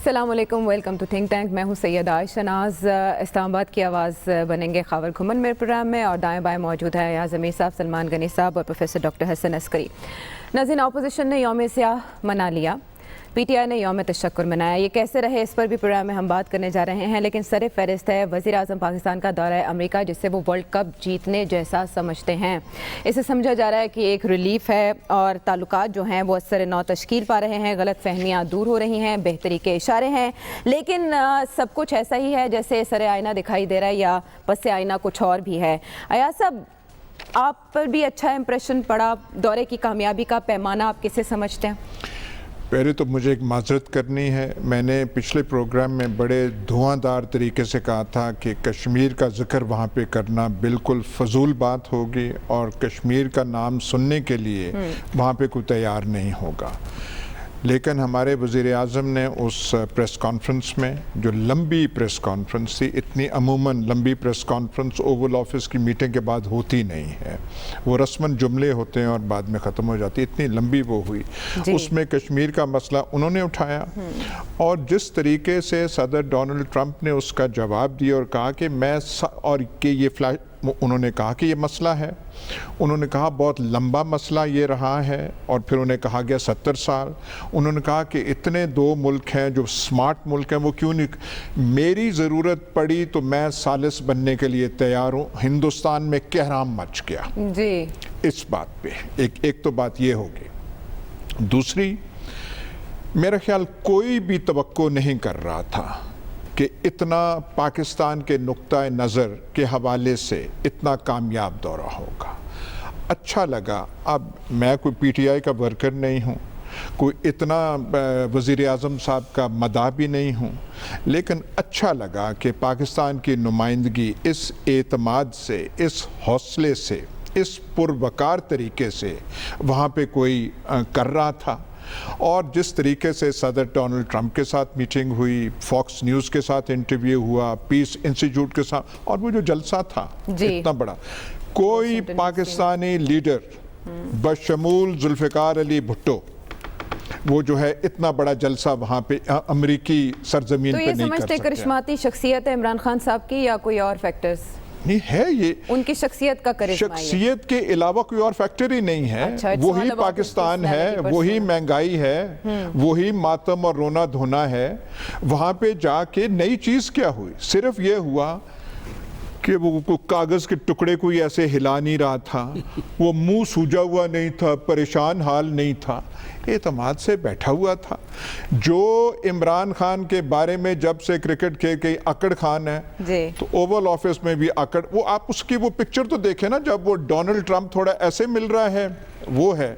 السلام علیکم، welcome to think tank. میں ہوں سید عائشہ ناز. اسلام آباد کی آواز بنیں گے خاور کھمن میرے پروگرام میں، اور دائیں بائیں موجود ہے ایاز امیر صاحب، سلمان غنی صاحب اور پروفیسر ڈاکٹر حسن عسکری. ناظرین، اپوزیشن نے یوم سیاہ منا لیا، پی ٹی آئی نے یوم تشکر منایا. یہ کیسے رہے اس پر بھی پروگرام میں ہم بات کرنے جا رہے ہیں، لیکن سر فہرست ہے وزیر اعظم پاکستان کا دورہ امریکہ، جسے وہ ورلڈ کپ جیتنے جیسا سمجھتے ہیں. اسے سمجھا جا رہا ہے کہ ایک ریلیف ہے، اور تعلقات جو ہیں وہ اثر نو تشکیل پا رہے ہیں، غلط فہمیاں دور ہو رہی ہیں، بہتری کے اشارے ہیں. لیکن سب کچھ ایسا ہی ہے جیسے سر آئینہ دکھائی دے رہا ہے، یا پس آئینہ کچھ اور بھی ہے. ایاز صاحب، آپ پر بھی اچھا امپریشن پڑا، دورے کی کامیابی کا پیمانہ آپ کسے سمجھتے ہیں؟ پہلے تو مجھے ایک معذرت کرنی ہے. میں نے پچھلے پروگرام میں بڑے دھواں دار طریقے سے کہا تھا کہ کشمیر کا ذکر وہاں پہ کرنا بالکل فضول بات ہوگی، اور کشمیر کا نام سننے کے لیے وہاں پہ کوئی تیار نہیں ہوگا. لیکن ہمارے وزیر اعظم نے اس پریس کانفرنس میں، جو لمبی پریس کانفرنس تھی، اتنی عموماً لمبی پریس کانفرنس اوول آفس کی میٹنگ کے بعد ہوتی نہیں ہے، وہ رسماً جملے ہوتے ہیں اور بعد میں ختم ہو جاتی، اتنی لمبی وہ ہوئی. اس میں کشمیر کا مسئلہ انہوں نے اٹھایا، اور جس طریقے سے صدر ڈونلڈ ٹرمپ نے اس کا جواب دیا اور کہا کہ انہوں نے کہا کہ یہ مسئلہ ہے، انہوں نے کہا بہت لمبا مسئلہ یہ رہا ہے، اور پھر انہیں کہا گیا 70 سال. انہوں نے کہا کہ اتنے دو ملک ہیں جو سمارٹ ملک ہیں، وہ کیوں نہیں، میری ضرورت پڑی تو میں ثالث بننے کے لیے تیار ہوں. ہندوستان میں کہرام مچ گیا جی اس بات پہ. ایک تو بات یہ ہوگی. دوسری، میرا خیال کوئی بھی توقع نہیں کر رہا تھا کہ اتنا پاکستان کے نقطہ نظر کے حوالے سے اتنا کامیاب دورہ ہوگا. اچھا لگا. اب میں کوئی پی ٹی آئی کا ورکر نہیں ہوں، کوئی اتنا وزیر اعظم صاحب کا مداح بھی نہیں ہوں، لیکن اچھا لگا کہ پاکستان کی نمائندگی اس اعتماد سے، اس حوصلے سے، اس پروقار طریقے سے وہاں پہ کوئی کر رہا تھا. اور جس طریقے سے صدر ڈونلڈ ٹرمپ کے ساتھ میٹنگ ہوئی، فاکس نیوز کے ساتھ انٹرویو ہوا، پیس انسٹیٹیوٹ کے ساتھ، اور وہ جو جلسہ تھا اتنا بڑا، کوئی پاکستانی لیڈر بشمول ذوالفقار علی بھٹو وہ جو ہے اتنا بڑا جلسہ وہاں پہ امریکی سرزمین پہ نہیں کر سکتے. تو یہ سمجھتے کرشماتی شخصیت ہے عمران خان صاحب کی، یا کوئی اور فیکٹرز؟ نہیں ہے، یہ ان کی شخصیت کا کرشمہ، شخصیت کے علاوہ کوئی اور فیکٹر ہی نہیں ہے. وہی پاکستان ہے، وہی مہنگائی ہے، وہی ماتم اور رونا دھونا ہے. وہاں پہ جا کے نئی چیز کیا ہوئی؟ صرف یہ ہوا کہ وہ کاغذ کے ٹکڑے کوئی ایسے ہلا نہیں رہا تھا، وہ منہ سوجا ہوا نہیں تھا، پریشان حال نہیں تھا، اعتماد سے بیٹھا ہوا تھا. جو عمران خان کے بارے میں جب سے کرکٹ کے اکڑ خان ہے، تو اوول آفس میں بھی اکڑ، وہ آپ اس کی وہ پکچر تو دیکھیں نا، جب وہ ڈونلڈ ٹرمپ تھوڑا ایسے مل رہا ہے، وہ ہے.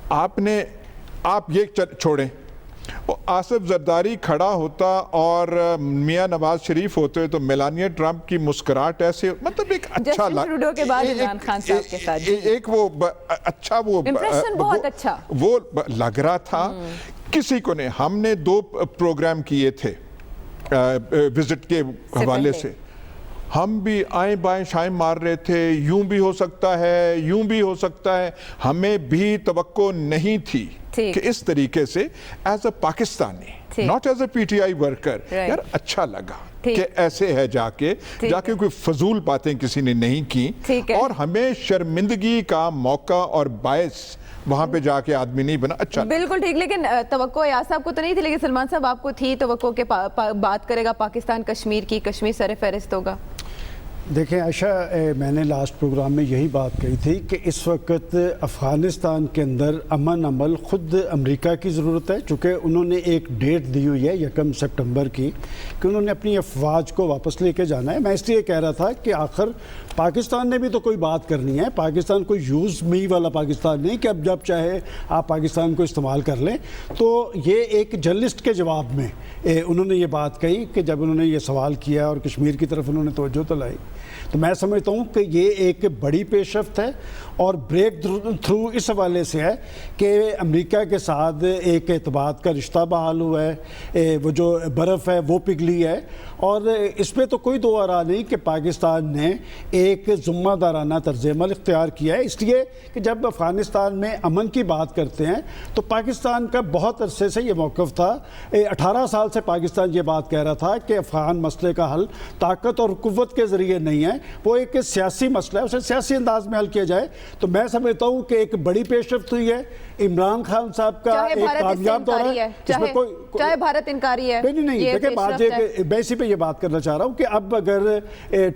آپ یہ چھوڑیں، آصف زرداری کھڑا ہوتا اور میاں نواز شریف ہوتے تو میلانیا ٹرمپ کی مسکراہٹ ایسے، مطلب ایک اچھا وہ لگ رہا تھا. کسی کو نہیں. ہم نے 2 پروگرام کیے تھے وزٹ کے حوالے سے، ہم بھی آئیں بائیں شائیں مار رہے تھے، یوں بھی ہو سکتا ہے، یوں بھی ہو سکتا ہے. ہمیں بھی توقع نہیں تھی کہ اس طریقے سے as a Pakistani, not as a P T I worker, یار اچھا لگا کہ ایسے ہے. جا کے کوئی فضول باتیں کسی نے نہیں کی، اور ہمیں شرمندگی کا موقع اور باعث وہاں پہ جا کے آدمی نہیں بنا. اچھا بالکل ٹھیک. لیکن توقع ایاز صاحب کو تو نہیں تھی، لیکن سلمان صاحب آپ کو تھی توقع کہ بات کرے گا پاکستان کشمیر کی، کشمیر سر فہرست ہوگا؟ دیکھیں عائشہ، میں نے لاسٹ پروگرام میں یہی بات کہی تھی کہ اس وقت افغانستان کے اندر امن عمل خود امریکہ کی ضرورت ہے، چونکہ انہوں نے ایک ڈیٹ دی ہوئی ہے 1 سپٹمبر کی کہ انہوں نے اپنی افواج کو واپس لے کے جانا ہے. میں اس لیے کہہ رہا تھا کہ آخر پاکستان نے بھی تو کوئی بات کرنی ہے. پاکستان کوئی یوز می والا پاکستان نہیں کہ اب جب چاہے آپ پاکستان کو استعمال کر لیں. تو یہ ایک جرنلسٹ کے جواب میں انہوں نے یہ بات کہی کہ جب انہوں نے یہ سوال کیا اور کشمیر کی طرف انہوں نے توجہ تو لائی، تو میں سمجھتا ہوں کہ یہ ایک بڑی پیش رفت ہے، اور بریک تھرو اس حوالے سے ہے کہ امریکہ کے ساتھ ایک اعتماد کا رشتہ بحال ہوا ہے. وہ جو برف ہے وہ پگھلی ہے، اور اس پہ تو کوئی دو آرا نہیں کہ پاکستان نے ایک ذمہ دارانہ طرز عمل اختیار کیا ہے، اس لیے کہ جب افغانستان میں امن کی بات کرتے ہیں تو پاکستان کا بہت عرصے سے یہ موقف تھا، 18 سال سے پاکستان یہ بات کہہ رہا تھا کہ افغان مسئلے کا حل طاقت اور قوت کے ذریعے نہیں ہے، وہ ایک سیاسی مسئلہ ہے، اسے سیاسی انداز میں حل کیا جائے۔ تو میں سمجھتا ہوں کہ ایک بڑی پیش رفت ہوئی ہے، عمران خان صاحب کا ایک کامیاب دورہ ہے، چاہے بھارت انکاری ہے، نہیں دیکھیں بات یہ میں اسی پہ یہ بات کرنا چاہ رہا ہوں کہ اب اگر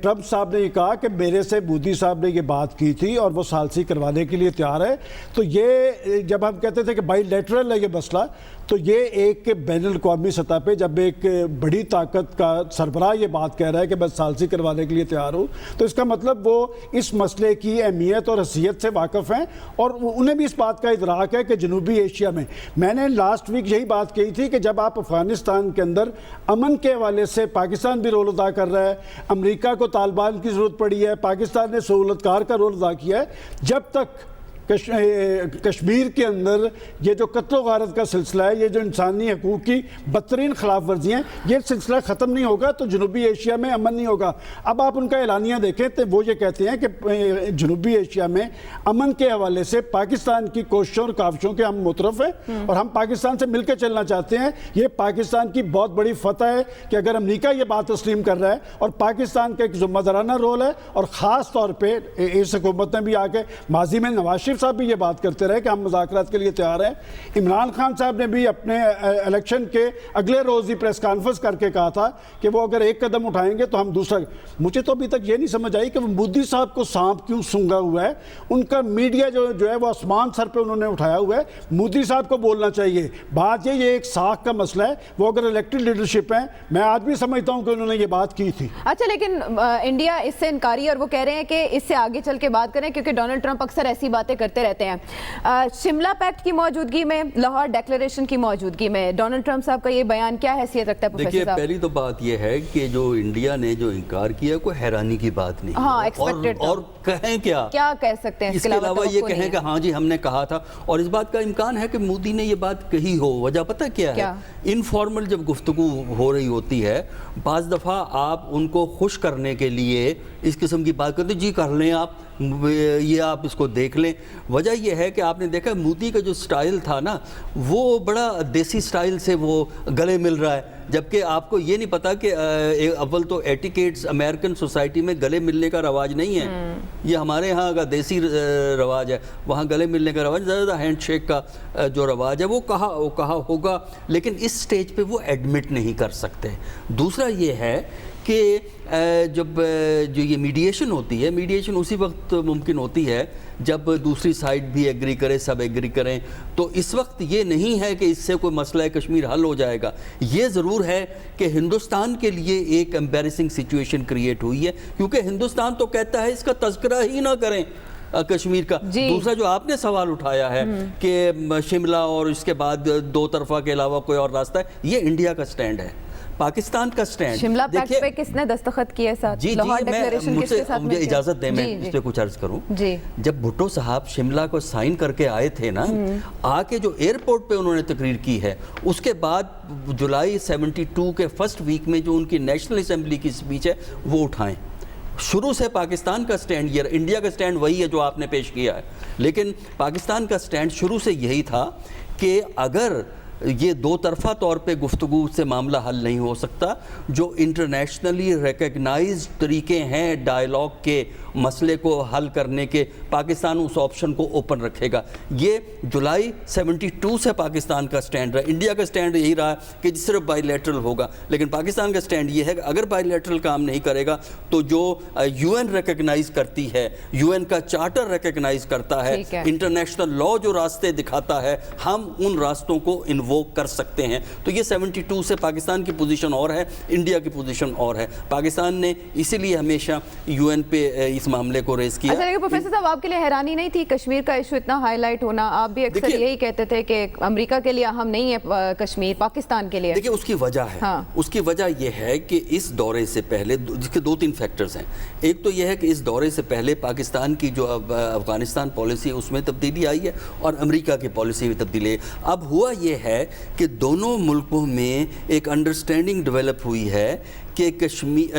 ٹرمپ صاحب نے یہ کہا کہ میرے سے مودی صاحب نے یہ بات کی تھی اور وہ ثالثی کروانے کے لیے تیار ہے، تو یہ جب ہم کہتے تھے کہ بائی لیٹرل ہے یہ مسئلہ، تو یہ ایک بین الاقوامی سطح پہ جب ایک بڑی طاقت کا سربراہ یہ بات کہہ رہا ہے کہ میں ثالثی کروانے کے لیے تیار ہوں، تو اس کا مطلب وہ اس مسئلے کی اہمیت اور حیثیت سے واقف ہیں اور انہیں بھی اس بات کا ادراک ہے کہ جنوبی ایشیا میں نے لاسٹ ویک یہی بات کہی تھی کہ جب آپ افغانستان کے اندر امن کے حوالے سے پاکستان بھی رول ادا کر رہا ہے، امریکہ کو طالبان کی ضرورت پڑی ہے، پاکستان نے سہولت کار کا رول ادا کیا ہے، جب تک کشمیر کے اندر یہ جو قتل و غارت کا سلسلہ ہے، یہ جو انسانی حقوق کی بدترین خلاف ورزیاں ہیں، یہ سلسلہ ختم نہیں ہوگا تو جنوبی ایشیا میں امن نہیں ہوگا۔ اب آپ ان کا اعلانیہ دیکھیں تو وہ یہ کہتے ہیں کہ جنوبی ایشیا میں امن کے حوالے سے پاکستان کی کوششوں اور کاوشوں کے ہم مترف ہیں اور ہم پاکستان سے مل کے چلنا چاہتے ہیں۔ یہ پاکستان کی بہت بڑی فتح ہے کہ اگر امریکہ یہ بات تسلیم کر رہا ہے اور پاکستان کا ایک ذمہ دارانہ رول ہے، اور خاص طور پہ اس حکومت نے بھی آ کے ماضی میں نواز شریف صاحب بھی یہ بات کرتے رہے کہ ہم مذاکرات کے لیے تیار ہیں، عمران خان صاحب نے بھی اپنے الیکشن کے اگلے روز ہی پریس کانفرنس کر کے کہا تھا کہ وہ اگر ایک قدم اٹھائیں گے تو ہم دوسرا۔ مجھے تو ابھی تک یہ نہیں سمجھ آئی کہ وہ مودی صاحب کو سانپ کیوں سونگا ہوا ہے، ان کا میڈیا جو ہے وہ آسمان سر پہ انہوں نے اٹھایا ہوا ہے۔ مودی صاحب کو بولنا چاہیے، بات یہ ایک ساکھ کا مسئلہ ہے، وہ اگر الیکٹڈ لیڈرشپ ہیں، میں آج بھی سمجھتا ہوں کہ انہوں نے یہ بات کی تھی۔ اچھا لیکن انڈیا اس سے انکاری اور وہ کہہ رہے ہیں کہ اس سے آگے چل کے بات کریں کیونکہ ڈونلڈ ٹرمپ اکثر ایسی باتیں کرتے رہتے ہیں۔ شملہ پیکٹ کی موجودگی میں، لاہور ڈیکلریشن کی موجودگی میں ڈونلڈ ٹرمپ صاحب کا یہ بیان کیا حیثیت رکھتا ہے پروفیسر دیکھیے صاحب؟ پہلی تو بات یہ ہے کہ جو انڈیا نے جو انکار کیا کوئی حیرانی کی بات نہیں، ہاں ایکسپیکٹڈ تھا، اور کہیں کیا کہہ سکتے ہیں اس کے علاوہ یہ کہیں کہ ہاں جی ہم نے کہا تھا، اور اس بات کا امکان ہے کہ مودی نے یہ بات کہی ہو۔ وجہ پتہ کیا ہے؟ انفارمل جب گفتگو ہو رہی ہوتی ہے بعض دفعہ آپ ان کو خوش کرنے کے لیے اس قسم کی بات کرتے جی کر لیں آپ، یہ آپ اس کو دیکھ لیں۔ وجہ یہ ہے کہ آپ نے دیکھا مودی کا جو سٹائل تھا نا وہ بڑا دیسی سٹائل سے وہ گلے مل رہا ہے، جبکہ آپ کو یہ نہیں پتا کہ اول تو ایٹیکیٹس امریکن سوسائٹی میں گلے ملنے کا رواج نہیں ہے، یہ ہمارے ہاں کا دیسی رواج ہے، وہاں گلے ملنے کا رواج زیادہ ہینڈ شیک کا جو رواج ہے وہ کہا ہوگا، لیکن اس سٹیج پہ وہ ایڈمٹ نہیں کر سکتے۔ دوسرا یہ ہے کہ جب جو یہ میڈیشن ہوتی ہے، میڈیشن اسی وقت ممکن ہوتی ہے جب دوسری سائیڈ بھی ایگری کرے، سب ایگری کریں، تو اس وقت یہ نہیں ہے کہ اس سے کوئی مسئلہ کشمیر حل ہو جائے گا۔ یہ ضرور ہے کہ ہندوستان کے لیے ایک امبیرسنگ سچویشن کریٹ ہوئی ہے، کیونکہ ہندوستان تو کہتا ہے اس کا تذکرہ ہی نہ کریں کشمیر کا۔ دوسرا جو آپ نے سوال اٹھایا ہے کہ شملہ اور اس کے بعد دو طرفہ کے علاوہ کوئی اور راستہ ہے، یہ انڈیا کا سٹینڈ ہے، پاکستان کا سٹینڈ۔ شملہ پیکٹ پہ کس نے دستخط کیے ساتھ؟ لاہور ڈیکلریشن کس کے ساتھ؟ مجھے اجازت دیں میں اس پہ کچھ عرض کروں۔ جب بھٹو صاحب شملہ کو سائن کر کے آئے تھے نا، آ کے جو ایئرپورٹ پہ انہوں نے تقریر کی ہے، اس کے بعد جولائی 72 کے فرسٹ ویک میں جو ان کی نیشنل اسمبلی کی سپیچ ہے وہ اٹھائیں۔ شروع سے پاکستان کا سٹینڈ، یہ انڈیا کا سٹینڈ وہی ہے جو آپ نے پیش کیا ہے، لیکن پاکستان کا سٹینڈ شروع سے یہی تھا کہ اگر یہ دو طرفہ طور پہ گفتگو سے معاملہ حل نہیں ہو سکتا، جو انٹرنیشنلی ریکگنائزڈ طریقے ہیں ڈائیلاگ کے مسئلے کو حل کرنے کے، پاکستان اس آپشن کو اوپن رکھے گا۔ یہ جولائی 72 سے پاکستان کا سٹینڈ رہا۔ انڈیا کا سٹینڈ یہی رہا کہ صرف بائی لیٹرل ہوگا، لیکن پاکستان کا سٹینڈ یہ ہے کہ اگر بائی لیٹرل کام نہیں کرے گا تو جو یو این ریکگنائز کرتی ہے، یو این کا چارٹر ریکگنائز کرتا ہے، انٹرنیشنل لا جو راستے دکھاتا ہے، ہم ان راستوں کو انووک کر سکتے ہیں۔ تو یہ 72 سے پاکستان کی پوزیشن اور ہے، انڈیا کی پوزیشن اور ہے۔ پاکستان نے اسی لیے ہمیشہ یو این پہ اس معاملے کو ریز کیا۔ اچھا لیکن پروفیسر صاحب آپ کے لیے حیرانی نہیں تھی کشمیر کا ایشو اتنا ہائی لائٹ ہونا؟ آپ بھی اکثر یہی کہتے تھے کہ امریکہ کے لیے اہم نہیں ہے کشمیر، پاکستان کے لیے۔ دیکھیں اس کی وجہ ہے، اس کی وجہ یہ ہے کہ اس دورے سے پہلے جس کے دو تین فیکٹرز ہیں۔ ایک تو یہ ہے کہ اس دورے سے پہلے پاکستان کی جو افغانستان پالیسی ہے اس میں تبدیلی آئی ہے اور امریکہ کی پالیسی میں تبدیلی ہے۔ اب ہوا یہ ہے کہ دونوں ملکوں میں ایک انڈرسٹینڈنگ ڈیولپ ہوئی ہے کہ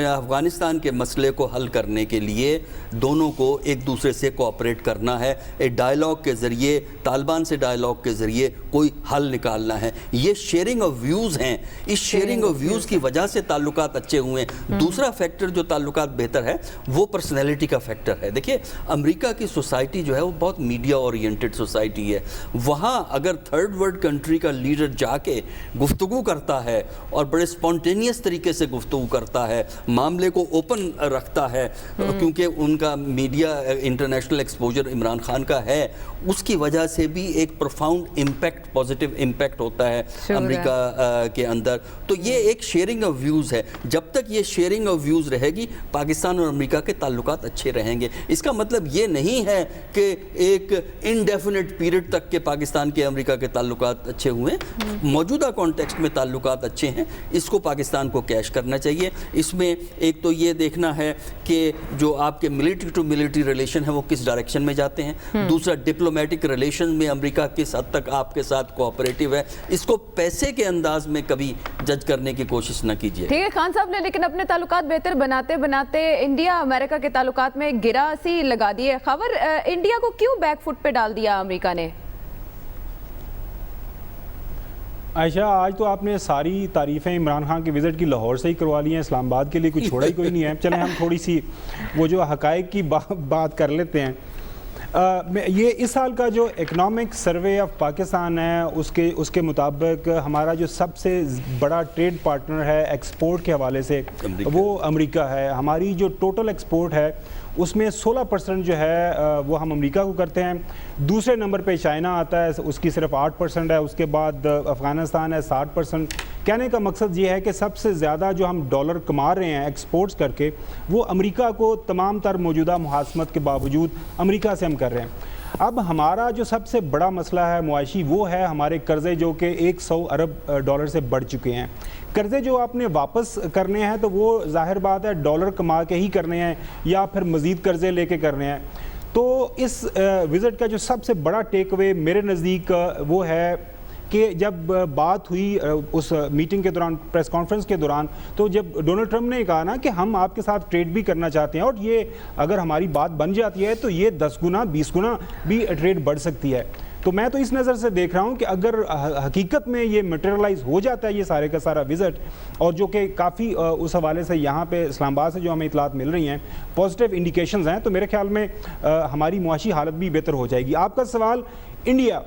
افغانستان کے مسئلے کو حل کرنے کے لیے دونوں کو ایک دوسرے سے کوآپریٹ کرنا ہے, ایک ڈائیلاگ کے ذریعے, طالبان سے ڈائیلاگ کے ذریعے کوئی حل نکالنا ہے. یہ شیئرنگ آف ویوز ہیں, اس شیئرنگ آف ویوز کی وجہ سے تعلقات اچھے ہوئے ہیں. دوسرا فیکٹر جو تعلقات بہتر ہے وہ پرسنالٹی کا فیکٹر ہے. دیکھیے امریکہ کی سوسائٹی جو ہے وہ بہت میڈیا اورینٹڈ سوسائٹی ہے. وہاں اگر تھرڈ ورلڈ کنٹری کا لیڈر جا کے گفتگو کرتا ہے اور بڑے اسپونٹینیس طریقے سے گفتگو کرتا ہے, معاملے کو اوپن رکھتا ہے, کیونکہ ان کا media international exposure Imran Khan کا ہے, اس کی وجہ سے بھی ایک پروفاؤنڈ امپیکٹ, پازیٹیو امپیکٹ ہوتا ہے امریکہ کے اندر. تو یہ ایک شیئرنگ آف ویوز ہے. جب تک یہ شیئرنگ آف ویوز رہے گی پاکستان اور امریکہ کے تعلقات اچھے رہیں گے. اس کا مطلب یہ نہیں ہے کہ ایک انڈیفینٹ پیریڈ تک کے پاکستان کے امریکہ کے تعلقات اچھے ہوئے. موجودہ کانٹیکسٹ میں تعلقات اچھے ہیں, اس کو پاکستان کو کیش کرنا چاہیے. اس میں ایک تو یہ دیکھنا ہے کہ جو آپ کے ملٹری ٹو ملٹری ریلیشن ہیں وہ کس ڈائریکشن میں جاتے ہیں. دوسرا ڈپلومیٹک ریلیشن میں امریکہ کس حد تک آپ کے ساتھ کوآپریٹیو ہے. اس کو پیسے کے انداز میں کبھی جج کرنے کی کوشش نہ کیجیے. ٹھیک ہے خان صاحب نے لیکن اپنے تعلقات بہتر بناتے بناتے انڈیا امریکہ کے تعلقات میں گرا سی لگا دی ہے. خبر انڈیا کو کیوں بیک فٹ پہ ڈال دیا امریکہ نے؟ عائشہ آج تو آپ نے ساری تعریفیں عمران خان کی وزٹ کی لاہور سے ہی کروا لی ہیں, اسلام آباد کے لیے کچھ چھوڑا ہی کوئی نہیں ہے. چلیں ہم تھوڑی سی وہ جو حقائق کی بات کر لیتے ہیں. یہ اس سال کا جو اکنامک سروے آف پاکستان ہے اس کے مطابق ہمارا جو سب سے بڑا ٹریڈ پارٹنر ہے ایکسپورٹ کے حوالے سے وہ امریکہ ہے. ہماری جو ٹوٹل ایکسپورٹ ہے اس میں 16% جو ہے وہ ہم امریکہ کو کرتے ہیں. دوسرے نمبر پہ چائنا آتا ہے, اس کی صرف 8% ہے. اس کے بعد افغانستان ہے 60%. کہنے کا مقصد یہ ہے کہ سب سے زیادہ جو ہم ڈالر کما رہے ہیں ایکسپورٹس کر کے وہ امریکہ کو تمام تر موجودہ محاسمت کے باوجود امریکہ سے ہم کر رہے ہیں. اب ہمارا جو سب سے بڑا مسئلہ ہے معاشی وہ ہے ہمارے قرضے جو کہ 100 ارب ڈالر سے بڑھ چکے ہیں. قرضے جو آپ نے واپس کرنے ہیں تو وہ ظاہر بات ہے ڈالر کما کے ہی کرنے ہیں یا پھر مزید قرضے لے کے کرنے ہیں. تو اس وزٹ کا جو سب سے بڑا ٹیک اوے میرے نزدیک وہ ہے کہ جب بات ہوئی اس میٹنگ کے دوران, پریس کانفرنس کے دوران, تو جب ڈونلڈ ٹرمپ نے کہا نا کہ ہم آپ کے ساتھ ٹریڈ بھی کرنا چاہتے ہیں اور یہ اگر ہماری بات بن جاتی ہے تو یہ 10 گنا 20 گنا بھی ٹریڈ بڑھ سکتی ہے. تو میں تو اس نظر سے دیکھ رہا ہوں کہ اگر حقیقت میں یہ میٹیریلائز ہو جاتا ہے یہ سارے کا سارا وزٹ, اور جو کہ کافی اس حوالے سے یہاں پہ اسلام آباد سے جو ہمیں اطلاعات مل رہی ہیں پازیٹیو انڈیکیشنز ہیں, تو میرے خیال میں ہماری معاشی حالت بھی بہتر ہو جائے گی. آپ کا سوال انڈیا,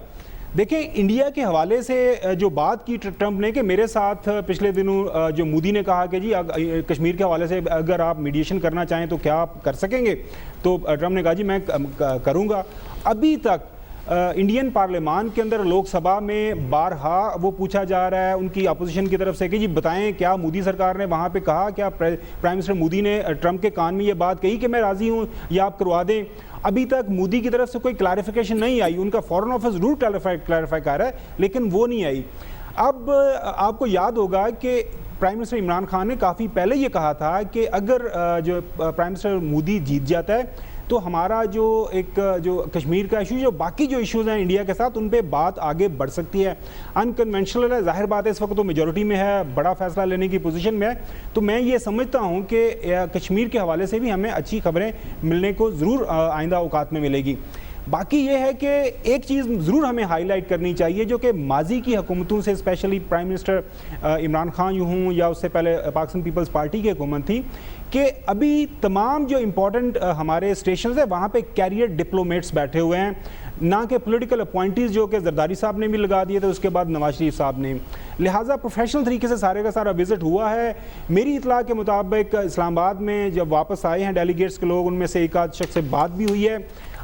دیکھیں انڈیا کے حوالے سے جو بات کی ٹرمپ نے کہ میرے ساتھ پچھلے دنوں جو مودی نے کہا کہ جی کشمیر کے حوالے سے اگر آپ میڈیشن کرنا چاہیں تو کیا آپ کر سکیں گے, تو ٹرمپ نے کہا جی میں کروں گا. ابھی تک انڈین پارلیمان کے اندر لوک سبھا میں بارہا وہ پوچھا جا رہا ہے ان کی اپوزیشن کی طرف سے کہ جی بتائیں کیا مودی سرکار نے وہاں پہ کہا, کیا پرائم منسٹر مودی نے ٹرمپ کے کان میں یہ بات کہی کہ میں راضی ہوں یا آپ کروا دیں. ابھی تک مودی کی طرف سے کوئی کلیریفیکیشن نہیں آئی. ان کا فارن آفس ضرور کلیریفائی کر رہا ہے لیکن وہ نہیں آئی. اب آپ کو یاد ہوگا کہ پرائم منسٹر عمران خان نے کافی پہلے یہ کہا تھا کہ اگر جو پرائم منسٹر مودی جیت جاتا ہے تو ہمارا جو کشمیر کا ایشو, جو باقی جو ایشوز ہیں انڈیا کے ساتھ, ان پہ بات آگے بڑھ سکتی ہے. انکنونشنل ہے, ظاہر بات ہے اس وقت تو میجورٹی میں ہے, بڑا فیصلہ لینے کی پوزیشن میں ہے. تو میں یہ سمجھتا ہوں کہ کشمیر کے حوالے سے بھی ہمیں اچھی خبریں ملنے کو ضرور آئندہ اوقات میں ملے گی. باقی یہ ہے کہ ایک چیز ضرور ہمیں ہائی لائٹ کرنی چاہیے جو کہ ماضی کی حکومتوں سے especially prime minister Imran Khan یوں ہوں یا اس سے پہلے پاکستان پیپلز پارٹی کی حکومت تھی, کہ ابھی تمام جو امپورٹنٹ ہمارے اسٹیشنز ہیں وہاں پہ کیریئر ڈپلومیٹس بیٹھے ہوئے ہیں, نہ کہ پولیٹیکل اپوائنٹیز جو کہ زرداری صاحب نے بھی لگا دیے تھے اس کے بعد نواز شریف صاحب نے. لہٰذا پروفیشنل طریقے سے سارے کا سارا وزٹ ہوا ہے. میری اطلاع کے مطابق اسلام آباد میں جب واپس آئے ہیں ڈیلیگیٹس کے لوگ, ان میں سے ایک آدھ شخص سے بات بھی ہوئی ہے.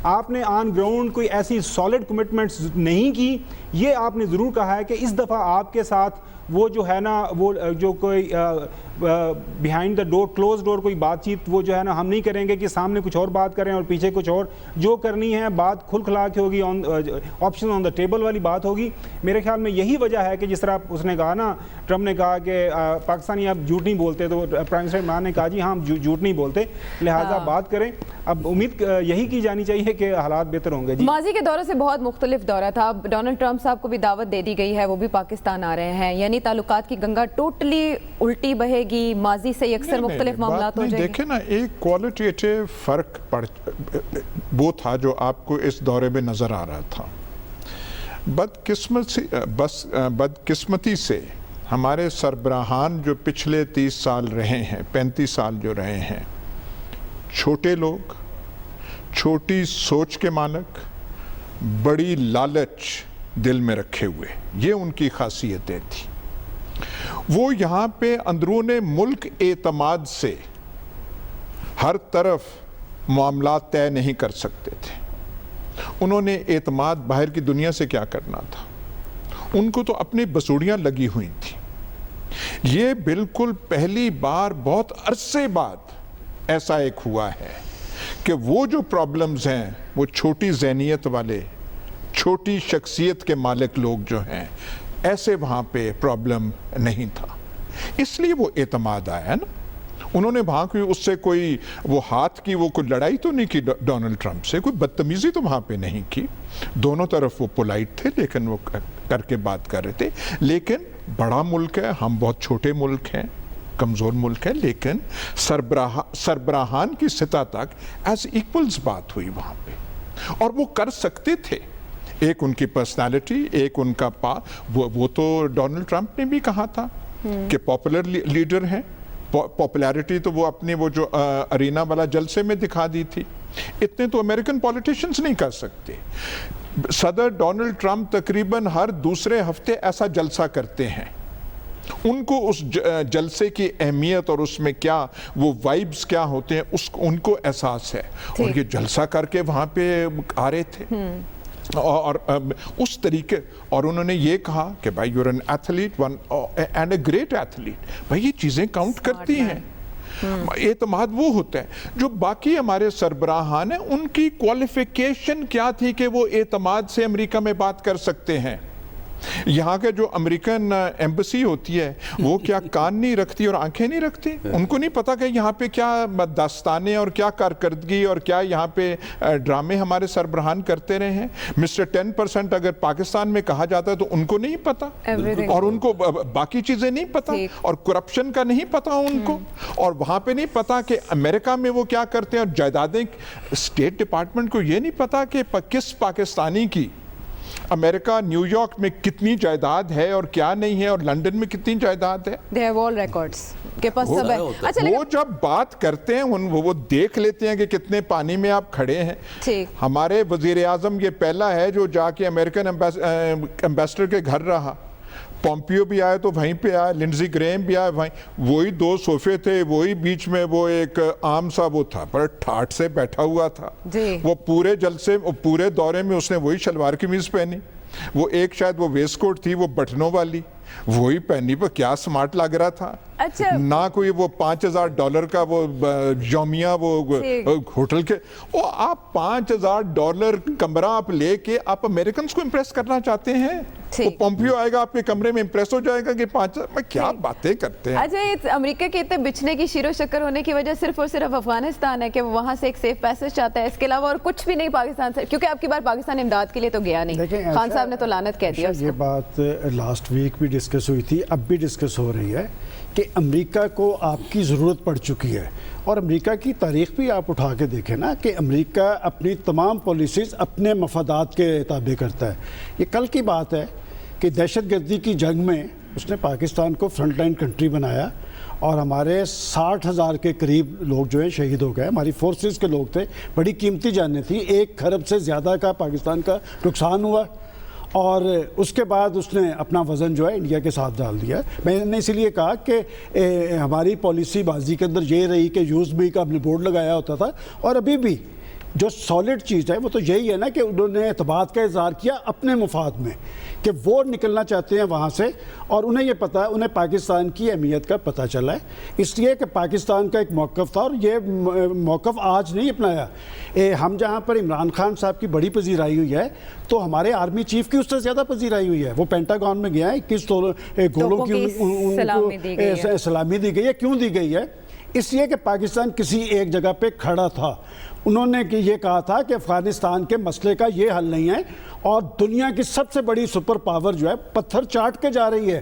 آپ نے آن گراؤنڈ کوئی ایسی سالڈ کمٹمنٹس نہیں کی. یہ آپ نے ضرور کہا ہے کہ اس دفعہ آپ کے ساتھ وہ جو ہے نا وہ جو کوئی بیہائنڈ دا ڈور, کلوز ڈور کوئی بات چیت وہ جو ہے نا ہم نہیں کریں گے کہ سامنے کچھ اور بات کریں اور پیچھے کچھ اور. جو کرنی ہے بات کھل کھلا کے ہوگی, آپشن آن دا ٹیبل والی بات ہوگی. میرے خیال میں یہی وجہ ہے کہ جس طرح اس نے کہا نا, ٹرمپ نے کہا کہ پاکستانی اب جھوٹ نہیں بولتے, تو پرائم منسٹر عمران نے کہا جی ہاں جھوٹ نہیں بولتے, لہٰذا بات کریں. اب امید یہی کی جانی چاہیے کہ حالات بہتر ہوں گے. جی ماضی کے دورے سے بہت مختلف دورہ تھا. اب ڈونلڈ ٹرمپ صاحب کو بھی دعوت دے دی گئی ہے, وہ بھی پاکستان آ رہے ہیں, یعنی تعلقات کی گنگا ٹوٹلی الٹی بہے گی, ماضی سے اکثر مختلف معاملات ہو جائیں گے؟ دیکھیں نا, ایک کوالٹیٹیو فرق وہ تھا جو آپ کو اس دورے میں نظر آ رہا تھا. بدقسمتی سے ہمارے سربراہان جو پچھلے 30 سال رہے ہیں, 35 سال جو رہے ہیں, چھوٹے لوگ, چھوٹی سوچ کے مالک, بڑی لالچ دل میں رکھے ہوئے, یہ ان کی خاصیتیں تھیں. وہ یہاں پہ اندرون ملک اعتماد سے ہر طرف معاملات طے نہیں کر سکتے تھے. انہوں نے اعتماد باہر کی دنیا سے کیا کرنا تھا, ان کو تو اپنی بسوڑیاں لگی ہوئی تھیں. یہ بالکل پہلی بار بہت عرصے بعد ایسا ایک ہوا ہے کہ وہ جو پرابلمز ہیں وہ چھوٹی ذہنیت والے, چھوٹی شخصیت کے مالک لوگ جو ہیں, ایسے وہاں پہ پرابلم نہیں تھا. اس لیے وہ اعتماد آیا نا. انہوں نے وہاں کوئی اس سے کوئی وہ ہاتھ کی وہ کوئی لڑائی تو نہیں کی ڈونلڈ ٹرمپ سے, کوئی بدتمیزی تو وہاں پہ نہیں کی. دونوں طرف وہ پولائٹ تھے, لیکن وہ کر کے بات کر رہے تھے. لیکن بڑا ملک ہے, ہم بہت چھوٹے ملک ہیں, کمزور ملک ہے, لیکن سربراہان کی سطح تک ایز ایکولز بات ہوئی وہاں پہ, اور وہ کر سکتے تھے. ایک ان کی پرسنالٹی, ایک ان کا وہ تو ڈونلڈ ٹرمپ نے بھی کہا تھا کہ پاپولر لیڈر ہیں. پاپولیرٹی تو وہ اپنی وہ جو ارینا والا جلسے میں دکھا دی تھی. اتنے تو امریکن پولیٹیشنز نہیں کر سکتے. صدر ڈونلڈ ٹرمپ تقریباً ہر دوسرے ہفتے ایسا جلسہ کرتے ہیں. ان کو اس جلسے کی اہمیت اور اس میں کیا وہ وائبز کیا ہوتے ہیں ان کو احساس ہے, اور یہ جلسہ کر کے وہاں پہ آ رہے تھے. اور اس طریقے, اور انہوں نے یہ کہا کہ بھائی you are an athlete and a great athlete. بھائی یہ چیزیں کاؤنٹ کرتی ہیں. اعتماد وہ ہوتا ہے. جو باقی ہمارے سربراہان ہیں ان کی کوالیفیکیشن کیا تھی کہ وہ اعتماد سے امریکہ میں بات کر سکتے ہیں. یہاں کے جو امریکن ایمبسی ہوتی ہے وہ کیا کان نہیں رکھتی اور آنکھیں نہیں رکھتی؟ ان کو نہیں پتا کہ یہاں پہ کیا داستانیں اور کیا کارکردگی اور کیا یہاں پہ ڈرامے ہمارے سربراہان کرتے رہے ہیں. مسٹر 10% اگر پاکستان میں کہا جاتا ہے تو ان کو نہیں پتا, اور ان کو باقی چیزیں نہیں پتا, اور کرپشن کا نہیں پتا ان کو, اور وہاں پہ نہیں پتا کہ امریکہ میں وہ کیا کرتے ہیں, اور جائیدادیں اسٹیٹ ڈپارٹمنٹ کو یہ نہیں پتا کہ کس پاکستانی کی امریکہ نیو یارک میں کتنی جائیداد ہے اور کیا نہیں ہے, اور لنڈن میں کتنی جائیداد ہے. They have all records. کے پاس سب ہے. وہ جب بات کرتے ہیں وہ دیکھ لیتے ہیں کہ کتنے پانی میں آپ کھڑے ہیں. ہمارے وزیر اعظم یہ پہلا ہے جو جا کے امریکن ایمبیسڈر کے گھر رہا. پومپیو بھی آئے تو وہیں پہ آئے, لنڈزی گریم بھی آئے وہیں, وہی 2 صوفے تھے, وہی بیچ میں وہ ایک عام سا وہ تھا, بڑا ٹھاٹ سے بیٹھا ہوا تھا. وہ پورے جلسے پورے دورے میں اس نے وہی شلوار قمیض پہنی, وہ ایک شاید وہ ویسٹ کوٹ تھی وہ بٹنوں والی, وہی پہنی, پر کیا سمارٹ لگ رہا تھا. نہ کوئی وہ $5,000 کا وہ یومیہ وہ ہوٹل کے, وہ آپ $5,000 کمرہ آپ لے کے آپ امریکنز کو امپریس کرنا چاہتے ہیں. وہ پومپیو آئے گا آپ کے کمرے میں امپریس ہو جائے گا کہ 5,000 کیا باتیں کرتے ہیں. اچھا, امریکہ کے اتنے بچنے کی شیر و شکر ہونے کی وجہ صرف اور صرف افغانستان ہے کہ وہ وہاں سے ایک سیف پیسج چاہتا ہے, اس کے علاوہ اور کچھ بھی نہیں پاکستان سے, کیونکہ اب کی بار پاکستان امداد کے لیے تو گیا نہیں. خان صاحب نے تو لعنت کہہ دیا. یہ بات لاسٹ ویک بھی ڈسکس ہوئی تھی, اب بھی ڈسکس ہو رہی ہے کہ امریکہ کو آپ کی ضرورت پڑ چکی ہے. اور امریکہ کی تاریخ بھی آپ اٹھا کے دیکھیں نا کہ امریکہ اپنی تمام پالیسیز اپنے مفادات کے تابع کرتا ہے. یہ کل کی بات ہے کہ دہشت گردی کی جنگ میں اس نے پاکستان کو فرنٹ لائن کنٹری بنایا, اور ہمارے 60,000 کے قریب لوگ جو ہیں شہید ہو گئے. ہماری فورسز کے لوگ تھے, بڑی قیمتی جانیں تھیں, 1 کھرب سے زیادہ کا پاکستان کا نقصان ہوا. اور اس کے بعد اس نے اپنا وزن جو ہے انڈیا کے ساتھ ڈال دیا. میں نے اسی لیے کہا کہ ہماری پالیسی بازی کے اندر یہ رہی کہ یوز بھی کا اپنے بورڈ لگایا ہوتا تھا, اور ابھی بھی جو سالڈ چیز ہے وہ تو یہی ہے نا کہ انہوں نے اعتماد کا اظہار کیا اپنے مفاد میں کہ وہ نکلنا چاہتے ہیں وہاں سے, اور انہیں یہ پتہ ہے, انہیں پاکستان کی اہمیت کا پتہ چلا ہے. اس لیے کہ پاکستان کا ایک موقف تھا, اور یہ موقف آج نہیں اپنایا. ہم جہاں پر عمران خان صاحب کی بڑی پذیرائی ہوئی ہے تو ہمارے آرمی چیف کی اس سے زیادہ پذیرائی ہوئی ہے. وہ پینٹاگون میں گیا ہے, 21 گولوں کی سلامی دی گئی ہے. کیوں دی گئی ہے؟ اس لیے کہ پاکستان کسی ایک جگہ پہ کھڑا تھا. انہوں نے یہ کہا تھا کہ افغانستان کے مسئلے کا یہ حل نہیں ہے, اور دنیا کی سب سے بڑی سپر پاور جو ہے پتھر چاٹ کے جا رہی ہے.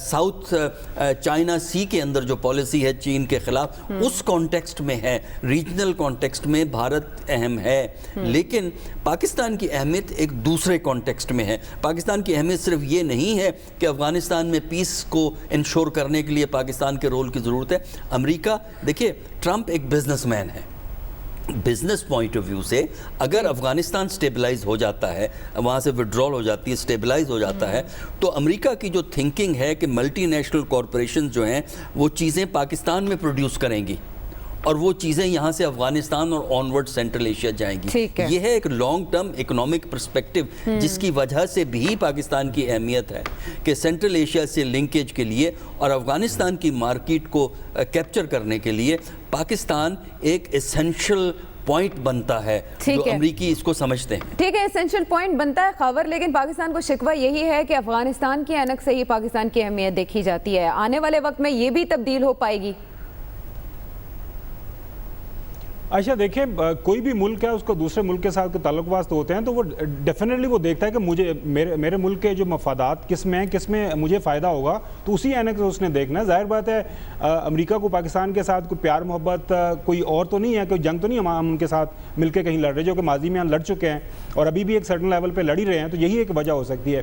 ساؤتھ چائنا سی کے اندر جو پالیسی ہے چین کے خلاف، اس کانٹیکسٹ میں ہے، ریجنل کانٹیکسٹ میں بھارت اہم ہے، لیکن پاکستان کی اہمیت ایک دوسرے کانٹیکسٹ میں ہے۔ پاکستان کی اہمیت صرف یہ نہیں ہے کہ افغانستان میں پیس کو انشور کرنے کے لیے پاکستان کے رول کی ضرورت ہے۔ امریکہ، دیکھیے ٹرمپ ایک بزنس مین ہے، بزنس پوائنٹ آف ویو سے اگر افغانستان سٹیبلائز ہو جاتا ہے، وہاں سے وڈرول ہو جاتی ہے، سٹیبلائز ہو جاتا ہے، تو امریکہ کی جو تھنکنگ ہے کہ ملٹی نیشنل کارپوریشن جو ہیں وہ چیزیں پاکستان میں پروڈیوس کریں گی اور وہ چیزیں یہاں سے افغانستان اور آن ورڈ سینٹرل ایشیا جائیں گی۔ یہ ہے ایک لانگ ٹرم اکنامک پرسپیکٹو، جس کی وجہ سے بھی پاکستان کی اہمیت ہے کہ سینٹرل ایشیا سے لنکیج کے لیے اور افغانستان کی مارکیٹ کو کیپچر کرنے کے لیے پاکستان ایک ایسنشل پوائنٹ بنتا ہے، جو امریکی اس کو سمجھتے ہیں۔ ٹھیک ہے، ایسنشل پوائنٹ بنتا ہے خاور، لیکن پاکستان کو شکوہ یہی ہے کہ افغانستان کی اینک سے ہی پاکستان کی اہمیت دیکھی جاتی ہے۔ آنے والے وقت میں یہ بھی تبدیل ہو پائے گی؟ عائشہ دیکھیں، کوئی بھی ملک ہے اس کو دوسرے ملک کے ساتھ تعلق واسطے ہوتے ہیں تو وہ ڈیفینیٹلی وہ دیکھتا ہے کہ مجھے میرے ملک کے جو مفادات کس میں ہیں، کس میں مجھے فائدہ ہوگا، تو اسی اینک سے اس نے دیکھنا ہے۔ ظاہر بات ہے امریکہ کو پاکستان کے ساتھ کوئی پیار محبت کوئی اور تو نہیں ہے، کوئی جنگ تو نہیں ہم ان کے ساتھ مل کے کہیں لڑ رہے، جو کہ ماضی میں لڑ چکے ہیں اور ابھی بھی ایک سرٹن لیول پہ لڑ ہی رہے ہیں، تو یہی ایک وجہ ہو سکتی ہے۔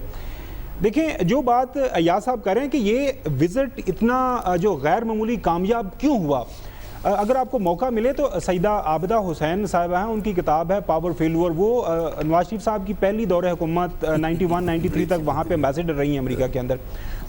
دیکھیں، جو بات ایاز صاحب کر رہے ہیں کہ یہ وزٹ اتنا جو غیر معمولی کامیاب کیوں ہوا، اگر آپ کو موقع ملے تو سیدہ عابدہ حسین صاحبہ ہیں، ان کی کتاب ہے پاور فیلور، وہ نواز شریف صاحب کی پہلی دور حکومت 91-93 تک وہاں پہ ایمبیسڈر رہی ہیں امریکہ کے اندر،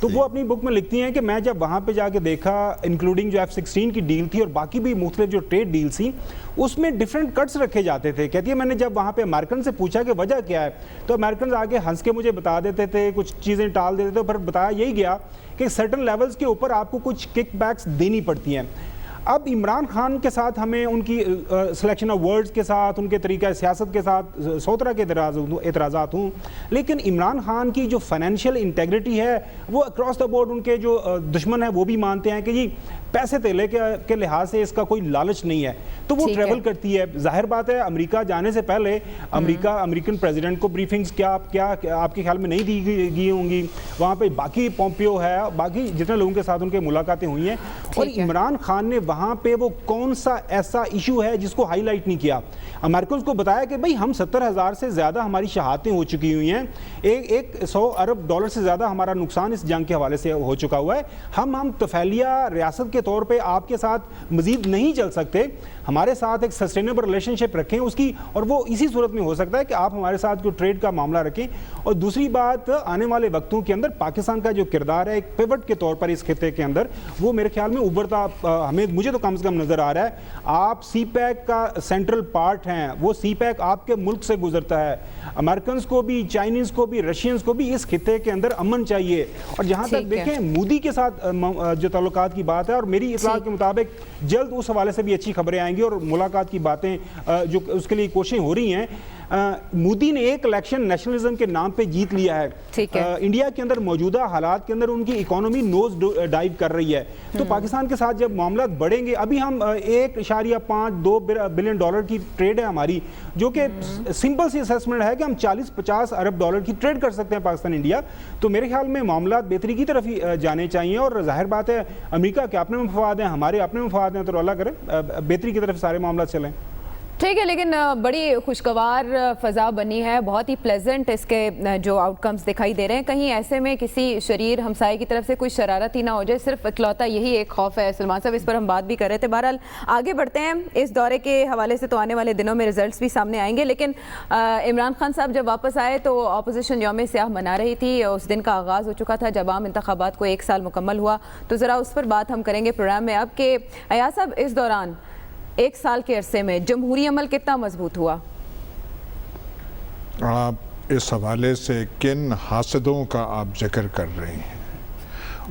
تو وہ اپنی بک میں لکھتی ہیں کہ میں جب وہاں پہ جا کے دیکھا، انکلوڈنگ جو F-16 کی ڈیل تھی اور باقی بھی مختلف جو ٹریڈ ڈیل تھی، اس میں ڈیفرنٹ کٹس رکھے جاتے تھے۔ کہتی ہے میں نے جب وہاں پہ امریکن سے پوچھا کہ وجہ کیا ہے، تو امریکنز آگے ہنس کے مجھے بتا دیتے تھے، کچھ چیزیں ٹال دیتے تھے، پر بتایا یہی گیا کہ سرٹن لیولز کے اوپر آپ کو کچھ کک بیکس دینی پڑتی ہیں۔ اب عمران خان کے ساتھ ہمیں ان کی سلیکشن آف ورڈز کے ساتھ، ان کے طریقہ سیاست کے ساتھ 100 طرح کے اعتراضات ہوں، لیکن عمران خان کی جو فائنینشیل انٹیگریٹی ہے وہ اکراس دا بورڈ ان کے جو دشمن ہیں وہ بھی مانتے ہیں کہ جی پیسے تیلے کے لحاظ سے اس کا کوئی لالچ نہیں ہے، تو وہ ٹریول کرتی ہے۔ ظاہر بات ہے امریکہ جانے سے پہلے امریکن پریزیڈنٹ کو بریفنگز کیا آپ کے خیال میں نہیں دی گئی ہوں گی، وہاں پہ باقی پومپیو ہے، باقی جتنے لوگوں کے ساتھ ان کے ملاقاتیں ہوئی ہیں، اور عمران خان نے وہاں پہ وہ کون سا ایسا ایشو ہے جس کو ہائی لائٹ نہیں کیا۔ امریکنز کو بتایا کہ بھئی ہم 70,000 سے زیادہ ہماری شہادتیں ہو چکی ہوئی ہیں، 100 ارب ڈالر سے زیادہ ہمارا نقصان اس جنگ کے حوالے سے ہو چکا ہوا ہے، ہم طفیلیہ ریاست کے طور پہ آپ کے ساتھ مزید نہیں چل سکتے، ہمارے ساتھ ایک سسٹینیبل ریلیشن شپ رکھیں اس کی، اور وہ اسی صورت میں ہو سکتا ہے کہ آپ ہمارے ساتھ کوئی ٹریڈ کا معاملہ رکھیں۔ اور دوسری بات، آنے والے وقتوں کے اندر پاکستان کا جو کردار ہے ایک پیوٹ کے طور پر اس خطے کے اندر، وہ میرے خیال میں ابھرتا مجھے تو کم سے کم نظر آ رہا ہے۔ آپ سی پیک کا سینٹرل پارٹ ہیں، وہ سی پیک آپ کے ملک سے گزرتا ہے، امریکنز کو بھی، چائنیز کو بھی، رشینز کو بھی اس خطے کے اندر امن چاہیے۔ اور جہاں تک دیکھیں مودی کے ساتھ جو تعلقات کی بات ہے، اور میری اطلاع کے مطابق جلد اس حوالے سے بھی اچھی خبریں آئیں گی اور ملاقات کی باتیں جو اس کے لیے کوششیں ہو رہی ہیں۔ مودی نے ایک الیکشن نیشنلزم کے نام پہ جیت لیا ہے، انڈیا کے اندر موجودہ حالات کے اندر ان کی اکانومی نوز ڈائیو کر رہی ہے، تو پاکستان کے ساتھ جب معاملات بڑھیں گے، ابھی ہم 1.52 بلین ڈالر کی ٹریڈ ہے ہماری، جو کہ سمپل سی اسیسمنٹ ہے کہ ہم 40-50 ارب ڈالر کی ٹریڈ کر سکتے ہیں پاکستان انڈیا، تو میرے خیال میں معاملات بہتری کی طرف ہی جانے چاہیے۔ اور ظاہر بات ہے امریکہ کے اپنے مفاد ہیں، ہمارے اپنے مفاد ہیں، تو اللہ کرے بہتری کی طرف سارے معاملات چلیں۔ ٹھیک ہے، لیکن بڑی خوشگوار فضا بنی ہے، بہت ہی پلیزنٹ اس کے جو آؤٹ کمز دکھائی دے رہے ہیں، کہیں ایسے میں کسی شریر ہمسائے کی طرف سے کوئی شرارت ہی نہ ہو جائے، صرف اکلوتا یہی ایک خوف ہے۔ سلمان صاحب اس پر ہم بات بھی کر رہے تھے، بہرحال آگے بڑھتے ہیں۔ اس دورے کے حوالے سے تو آنے والے دنوں میں ریزلٹس بھی سامنے آئیں گے، لیکن عمران خان صاحب جب واپس آئے تو اپوزیشن یوم سیاہ منا رہی تھی، اس دن کا آغاز ہو چکا تھا جب عام انتخابات کو 1 سال مکمل ہوا، تو ذرا اس پر بات ہم کریں گے پروگرام میں اب کہ ایاز صاحب اس دوران 1 سال کے عرصے میں جمہوری عمل کتنا مضبوط ہوا؟ آپ اس حوالے سے کن حاسدوں کا آپ ذکر کر رہے ہیں؟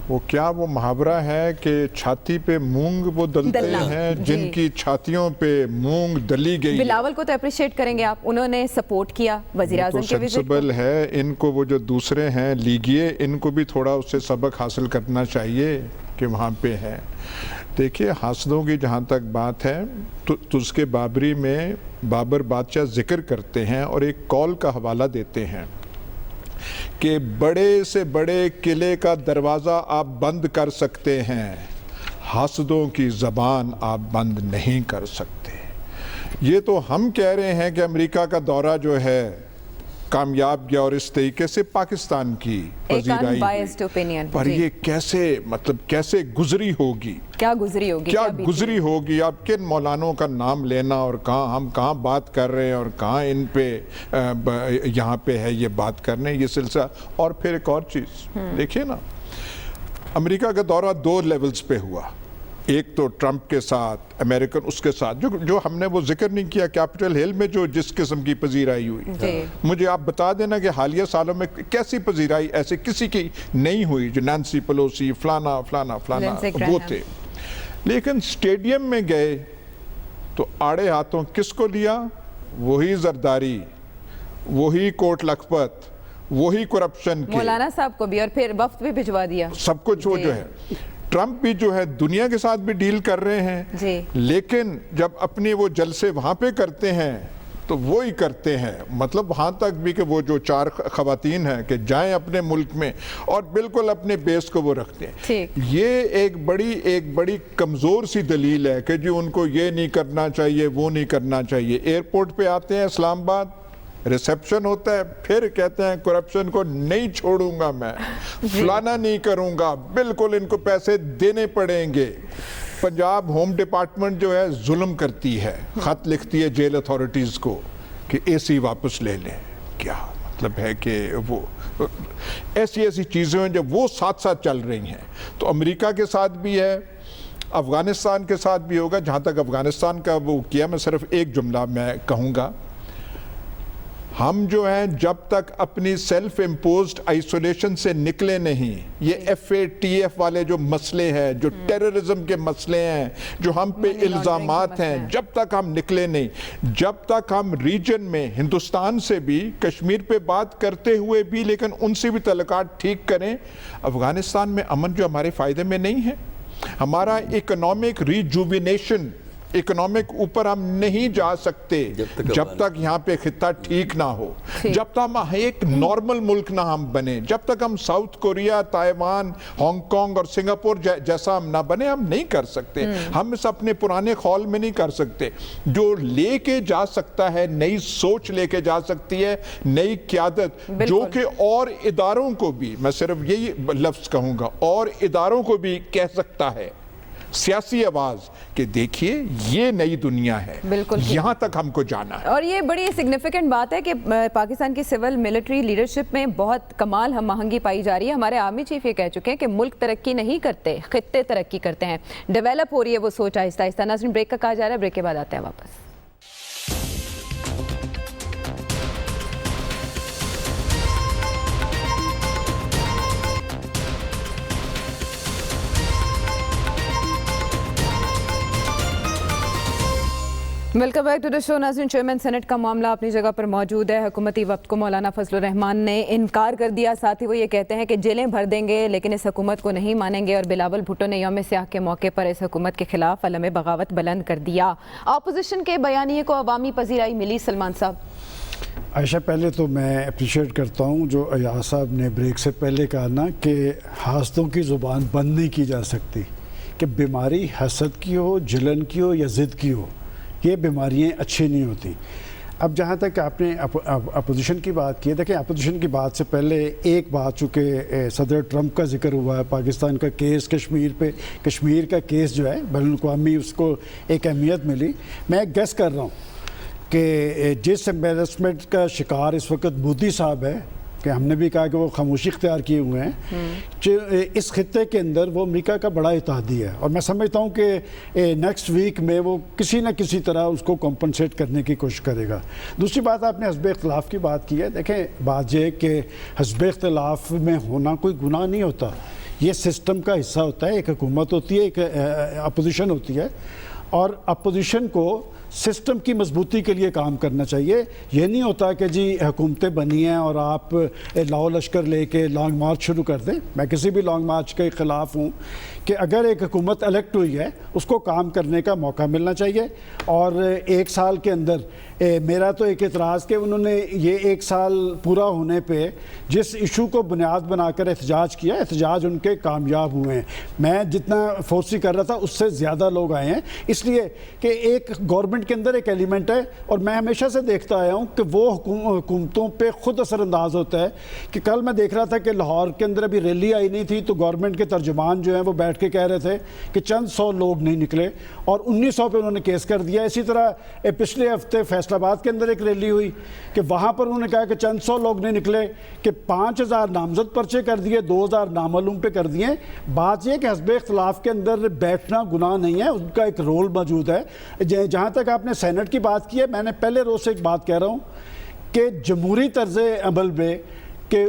وہ کیا وہ محاورہ ہے کہ چھاتی پہ مونگ وہ دلتے ہیں جن کی چھاتیوں پہ مونگ دلی گئی؟ بلاول کو تو اپریشیٹ کریں گے آپ، انہوں نے سپورٹ کیا وزیر اعظم کے وزٹ کو۔ سینسیبل ہے، ان کو وہ جو دوسرے ہیں لیگیے، ان کو بھی تھوڑا اس سے سبق حاصل کرنا چاہیے کہ وہاں پہ ہے۔ دیکھیے حاسدوں کی جہاں تک بات ہے تو اس کے بابری میں بابر بادشاہ ذکر کرتے ہیں اور ایک کال کا حوالہ دیتے ہیں کہ بڑے سے بڑے قلعے کا دروازہ آپ بند کر سکتے ہیں، حاسدوں کی زبان آپ بند نہیں کر سکتے۔ یہ تو ہم کہہ رہے ہیں کہ امریکہ کا دورہ جو ہے کامیاب گیا اور اس طریقے سے پاکستان کی پذیرائی ہوئی، پر یہ کیسے مطلب کیسے گزری ہوگی، کیا گزری ہوگی، کیا گزری ہوگی؟ آپ کن مولانوں کا نام لینا اور کہاں ہم کہاں بات کر رہے ہیں اور کہاں ان پہ یہاں پہ ہے یہ بات کرنے یہ سلسلہ۔ اور پھر ایک اور چیز دیکھیے نا، امریکہ کا دورہ 2 لیولز پہ ہوا، ایک تو ٹرمپ کے ساتھ، امریکن اس کے ساتھ، جو ہم نے وہ ذکر نہیں کیا کیپٹل ہل میں جو جس قسم کی پذیرائی ہوئی، مجھے آپ بتا دینا کہ حالیہ سالوں میں کیسی پذیرائی ایسے کسی کی نہیں ہوئی، جو نینسی پلوسی فلانا فلانا فلانا وہ تھے۔ لیکن سٹیڈیم میں گئے تو آڑے ہاتھوں کس کو لیا؟ وہی زرداری، وہی کوٹ لکھپت، وہی کرپشن کے مولانا صاحب کو بھی، اور پھر وفد بھی بھجوا دیا سب کچھ۔ وہ جو ہے ٹرمپ بھی جو ہے دنیا کے ساتھ بھی ڈیل کر رہے ہیں، لیکن جب اپنے وہ جلسے وہاں پہ کرتے ہیں تو وہی کرتے ہیں، مطلب وہاں تک بھی کہ وہ جو 4 خواتین ہیں کہ جائیں اپنے ملک میں اور بالکل اپنے بیس کو وہ رکھتے ہیں۔ یہ ایک بڑی کمزور سی دلیل ہے کہ جو ان کو یہ نہیں کرنا چاہیے وہ نہیں کرنا چاہیے۔ ایئرپورٹ پہ آتے ہیں اسلام آباد، ریسیپشن ہوتا ہے، پھر کہتے ہیں کرپشن کو نہیں چھوڑوں گا میں، فلانا نہیں کروں گا، بالکل ان کو پیسے دینے پڑیں گے۔ پنجاب ہوم ڈپارٹمنٹ جو ہے ظلم کرتی ہے، خط لکھتی ہے جیل اتھارٹیز کو کہ اے سی واپس لے لیں۔ کیا مطلب ہے کہ وہ ایسی چیزیں ہیں جب وہ ساتھ ساتھ چل رہی ہیں، تو امریکہ کے ساتھ بھی ہے، افغانستان کے ساتھ بھی ہوگا۔ جہاں تک افغانستان کا وہ کیا، میں صرف ایک جملہ میں کہوں گا، ہم جو ہیں جب تک اپنی سیلف امپوزڈ آئسولیشن سے نکلے نہیں، یہ FATF والے جو مسئلے ہیں، جو ٹیررزم کے مسئلے ہیں، جو ہم پہ الزامات ہیں، جب تک ہم نکلے نہیں، جب تک ہم ریجن میں ہندوستان سے بھی، کشمیر پہ بات کرتے ہوئے بھی لیکن ان سے بھی تعلقات ٹھیک کریں، افغانستان میں امن جو ہمارے فائدے میں نہیں ہے، ہمارا اکنامک ریجووینیشن، اکنامک اوپر ہم نہیں جا سکتے جب تک یہاں پہ خطہ ٹھیک نہ ہو، جب تک ہم ایک نارمل ملک نہ ہم بنے، جب تک ہم south Korea, Taiwan, Hong Kong اور سنگاپور جیسا ہم نہ بنے، ہم نہیں کر سکتے۔ ہم اس اپنے پرانے خول میں نہیں کر سکتے۔ جو لے کے جا سکتا ہے، نئی سوچ لے کے جا سکتی ہے، نئی قیادت، جو کہ اور اداروں کو بھی، میں صرف یہی لفظ کہوں گا، اور اداروں کو بھی کہہ سکتا ہے، سیاسی آواز، کہ دیکھیے یہ نئی دنیا ہے، یہاں تک ہم کو جانا ہے۔ اور یہ بڑی سگنیفیکنٹ بات ہے کہ پاکستان کی سول ملٹری لیڈرشپ میں بہت کمال ہم آہنگی پائی جا رہی ہے۔ ہمارے آرمی چیف یہ کہہ چکے ہیں کہ ملک ترقی نہیں کرتے، خطے ترقی کرتے ہیں، ڈیولپ ہو رہی ہے وہ سوچ آہستہ آہستہ۔ ناظرین بریک کا کہا جا رہا ہے، بریک کے بعد آتے ہیں واپس۔ ویلکم بیک ٹو دا شو۔ ناظرین، چیئرمین سینٹ کا معاملہ اپنی جگہ پر موجود ہے۔ حکومتی وفد کو مولانا فضل الرحمان نے انکار کر دیا، ساتھ ہی وہ یہ کہتے ہیں کہ جیلیں بھر دیں گے لیکن اس حکومت کو نہیں مانیں گے، اور بلاول بھٹو نے یوم سیاہ کے موقع پر اس حکومت کے خلاف علم بغاوت بلند کر دیا۔ اپوزیشن کے بیانیے کو عوامی پذیرائی ملی؟ سلمان صاحب۔ عائشہ، پہلے تو میں اپریشیٹ کرتا ہوں جو ایاز صاحب نے بریک سے پہلے کہا نا کہ حاسدوں کی زبان بند نہیں کی جا سکتی، کہ بیماری حسد کی ہو، جلن کی ہو یا ضد کی ہو، یہ بیماریاں اچھی نہیں ہوتی۔ اب جہاں تک آپ نے اپوزیشن کی بات کی ہے، دیکھیں اپوزیشن کی بات سے پہلے ایک بات، چونکہ صدر ٹرمپ کا ذکر ہوا ہے، پاکستان کا کیس کشمیر پہ، کشمیر کا کیس جو ہے بین الاقوامی اس کو ایک اہمیت ملی۔ میں ایک گیس کر رہا ہوں کہ جس امبیرسمنٹ کا شکار اس وقت مودی صاحب ہے، کہ ہم نے بھی کہا کہ وہ خاموشی اختیار کیے ہوئے ہیں، اس خطے کے اندر وہ امریکہ کا بڑا اتحادی ہے، اور میں سمجھتا ہوں کہ نیکسٹ ویک میں وہ کسی نہ کسی طرح اس کو کمپنسیٹ کرنے کی کوشش کرے گا۔ دوسری بات، آپ نے حزب اختلاف کی بات کی ہے، دیکھیں بات یہ کہ حزب اختلاف میں ہونا کوئی گناہ نہیں ہوتا، یہ سسٹم کا حصہ ہوتا ہے۔ ایک حکومت ہوتی ہے، ایک اپوزیشن ہوتی ہے، اور اپوزیشن کو سسٹم کی مضبوطی کے لیے کام کرنا چاہیے۔ یہ نہیں ہوتا کہ جی حکومتیں بنی ہیں اور آپ لاؤ لشکر لے کے لانگ مارچ شروع کر دیں۔ میں کسی بھی لانگ مارچ کے خلاف ہوں کہ اگر ایک حکومت الیکٹ ہوئی ہے اس کو کام کرنے کا موقع ملنا چاہیے، اور 1 سال کے اندر میرا تو ایک اعتراض کہ انہوں نے یہ 1 سال پورا ہونے پہ جس ایشو کو بنیاد بنا کر احتجاج کیا، احتجاج ان کے کامیاب ہوئے ہیں. میں جتنا فورسی کر رہا تھا اس سے زیادہ لوگ آئے ہیں، اس لیے کہ ایک گورنمنٹ کے اندر ایک ایلیمنٹ ہے، اور میں ہمیشہ سے دیکھتا آیا ہوں کہ وہ حکومتوں پہ خود اثر انداز ہوتا ہے. کہ کل میں دیکھ رہا تھا کہ لاہور کے اندر ابھی ریلی آئی نہیں تھی، تو گورنمنٹ کے ترجمان جو ہیں وہ بیٹھ کے کہہ رہے تھے کہ چند 100 لوگ نہیں نکلے، اور 1900 پہ انہوں نے کیس کر دیا. اسی طرح پچھلے ہفتے فیصل آباد کے اندر ایک ریلی ہوئی کہ وہاں پر انہوں نے کہا کہ چند 100 لوگ نہیں نکلے، کہ 5000 نامزد پرچے کر دیے، 2000 نامعلوم پہ کر دیے. بات یہ کہ حزب اختلاف کے اندر بیٹھنا گناہ نہیں ہے، ان کا ایک رول موجود ہے. جہاں تک آپ نے سینٹ کی بات کی ہے، میں نے پہلے روز سے ایک بات کہہ رہا ہوں کہ جمہوری طرز عمل میں کہ